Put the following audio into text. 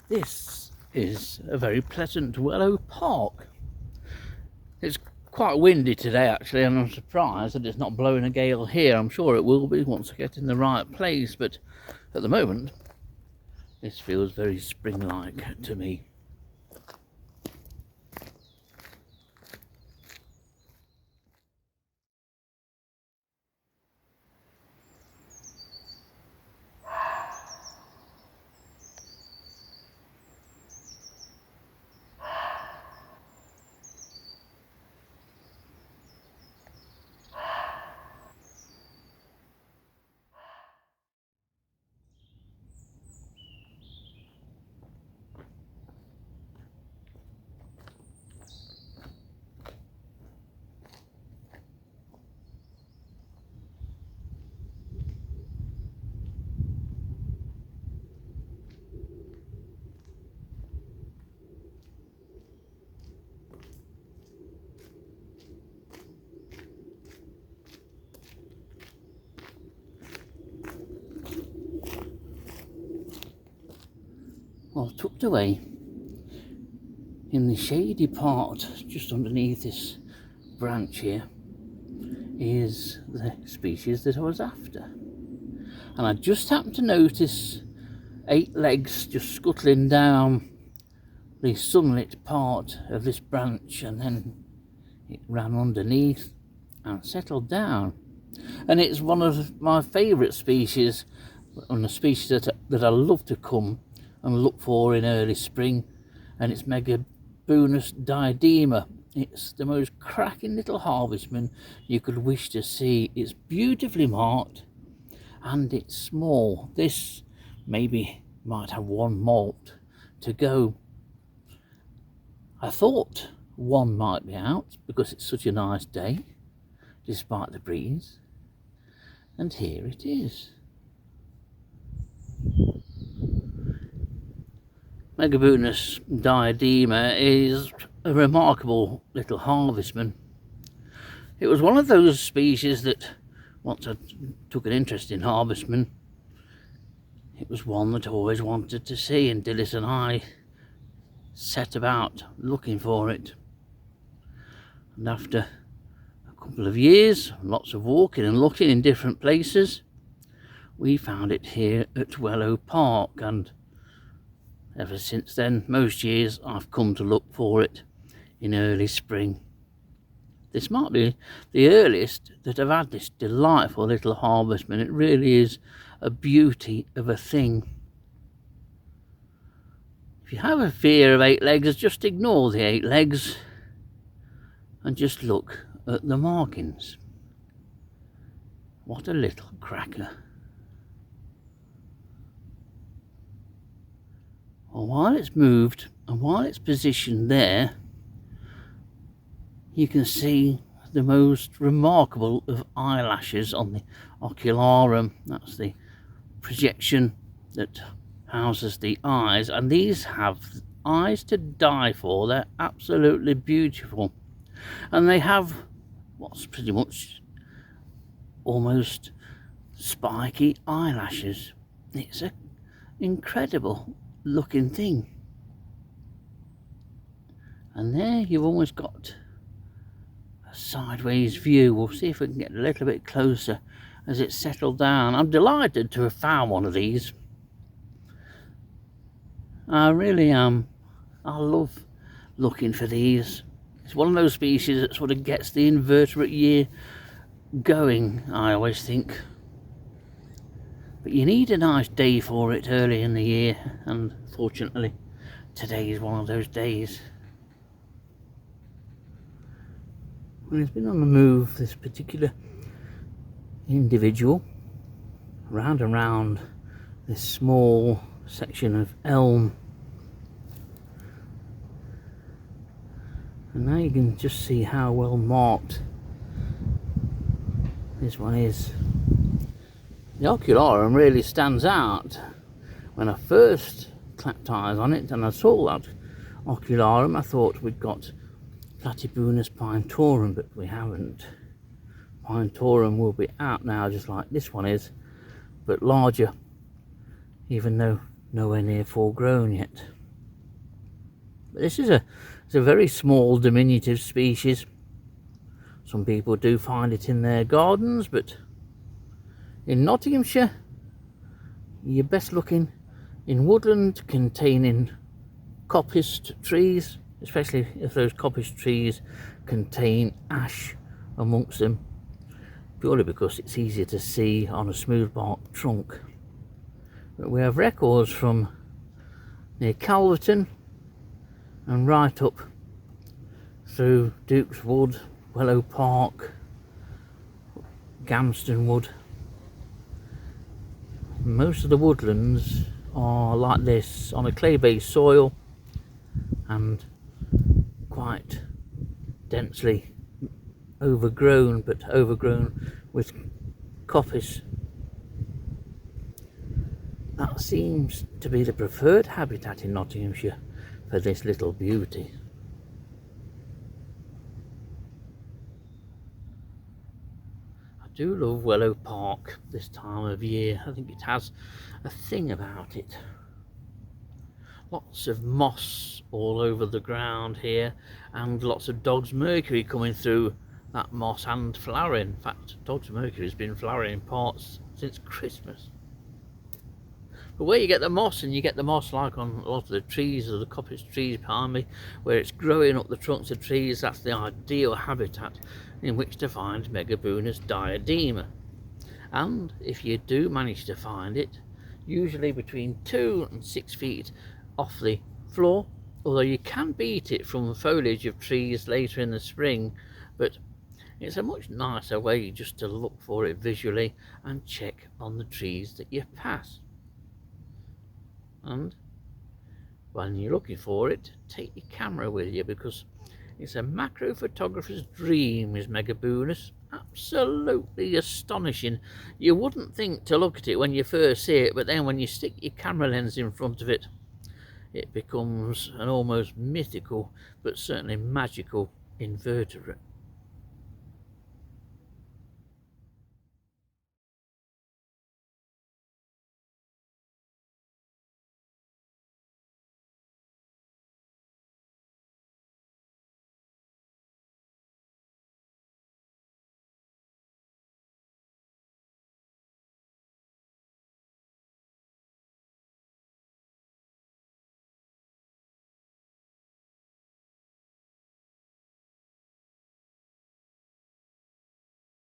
This is a very pleasant Wellow Park. It's quite windy today actually, and I'm surprised that it's not blowing a gale here. I'm sure it will be once I get in the right place, but at the moment this feels very spring-like to me. Well, tucked away in the shady part just underneath this branch here is the species that I was after, and I just happened to notice 8 legs just scuttling down the sunlit part of this branch, and then it ran underneath and settled down. And it's one of my favourite species, and a species that I love to come and look for in early spring, and it's Megabunus diadema. It's the most cracking little harvestman you could wish to see. It's beautifully marked and it's small. This maybe might have 1 molt to go. I thought 1 might be out because it's such a nice day despite the breeze, and here it is. Megabunus diadema is a remarkable little harvestman. It was one of those species that, once I took an interest in harvestmen, it was one that I always wanted to see, and Dillis and I set about looking for it. And after a couple of years, lots of walking and looking in different places, we found it here at Wellow Park, and ever since then, most years I've come to look for it in early spring. This might be the earliest that I've had this delightful little harvestman. It really is a beauty of a thing. If you have a fear of 8 legs, just ignore the 8 legs and just look at the markings. What a little cracker. Well, while it's moved and while it's positioned there, you can see the most remarkable of eyelashes on the ocularum. That's the projection that houses the eyes, and these have eyes to die for. They're absolutely beautiful, and they have what's pretty much almost spiky eyelashes. It's an incredible looking thing. And there you've almost got a sideways view. We'll see if we can get a little bit closer as it's settled down. I'm delighted to have found one of these. I really am. I love looking for these. It's one of those species that sort of gets the invertebrate year going, I always think. But you need a nice day for it early in the year, and fortunately today is one of those days. Well, he's been on the move, this particular individual, round and round this small section of elm, and now you can just see how well marked this one is. The ocularum really stands out. When I first clapped eyes on it and I saw that ocularum, I thought we'd got Platybunus pinetorum, but we haven't. Pinetorum will be out now, just like this one is, but larger, even though nowhere near full grown yet. But this is it's a very small diminutive species. Some people do find it in their gardens, but in Nottinghamshire you're best looking in woodland containing coppiced trees, especially if those coppiced trees contain ash amongst them, purely because it's easier to see on a smooth bark trunk. But we have records from near Calverton and right up through Duke's Wood, Wellow Park, Gamston Wood. Most of the woodlands are like this, on a clay-based soil and quite densely overgrown, but overgrown with coppice. That seems to be the preferred habitat in Nottinghamshire for this little beauty. I do love Wellow Park this time of year. I think it has a thing about it. Lots of moss all over the ground here, and lots of dog's mercury coming through that moss and flowering. In fact, dog's mercury has been flowering in parts since Christmas. But where you get the moss, and you get the moss like on a lot of the trees, or the coppice trees behind me, where it's growing up the trunks of trees, that's the ideal habitat in which to find Megabuenus diadema. And if you do manage to find it, usually between 2 and 6 feet off the floor, although you can beat it from the foliage of trees later in the spring, but it's a much nicer way just to look for it visually and check on the trees that you pass. And when you're looking for it, take your camera with you, because it's a macro photographer's dream, is Megabuenus. Absolutely astonishing. You wouldn't think to look at it when you first see it, but then when you stick your camera lens in front of it, it becomes an almost mythical but certainly magical invertebrate.